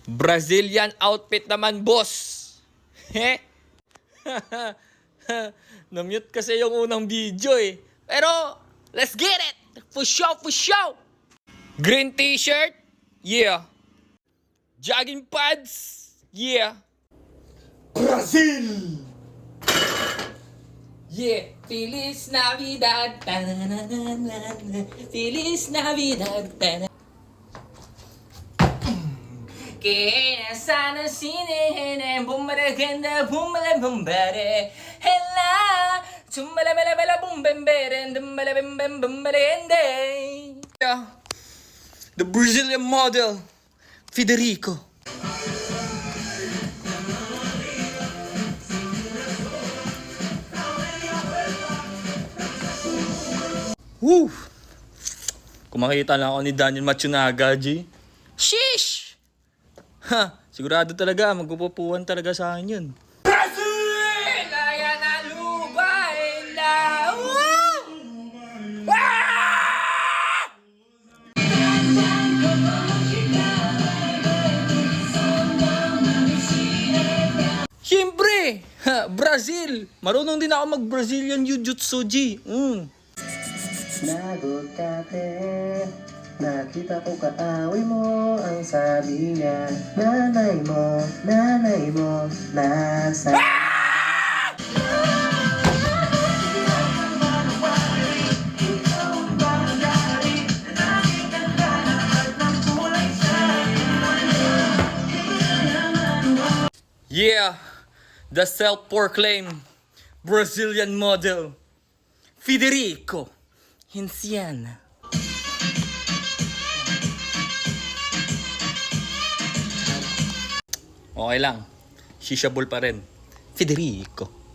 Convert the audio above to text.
Brazilian outfit naman, boss. He? Na-mute kasi yung unang video eh. Pero, let's get it! For show, for show! Green t-shirt? Yeah. Jogging pads? Yeah. Brazil! Yeah. Feliz Navidad. Feliz Navidad. Que sana sine bumbaraganda bumbala bumbare hella chumbala bala bala bumbembere dumbala bem bem bumbarende. Yeah. The Brazilian model Federico. Woo! Kung makita lang ako ni Daniel Matsunaga, G. Sheesh! Ha! Sigurado talaga, magpupupuan talaga sa akin yun. Brazil! Kaya na lubay na! Siyempre! Ha, Brazil! Marunong din ako mag-Brazilian Jiu-Jitsu, G. Nagugkate, nakita ko kaaway mo, ang sabi niya, nanay mo, nasa... Yeah! The self-proclaimed Brazilian model, Federico Hinciana. Okay lang. Shishabol pa rin. Federico.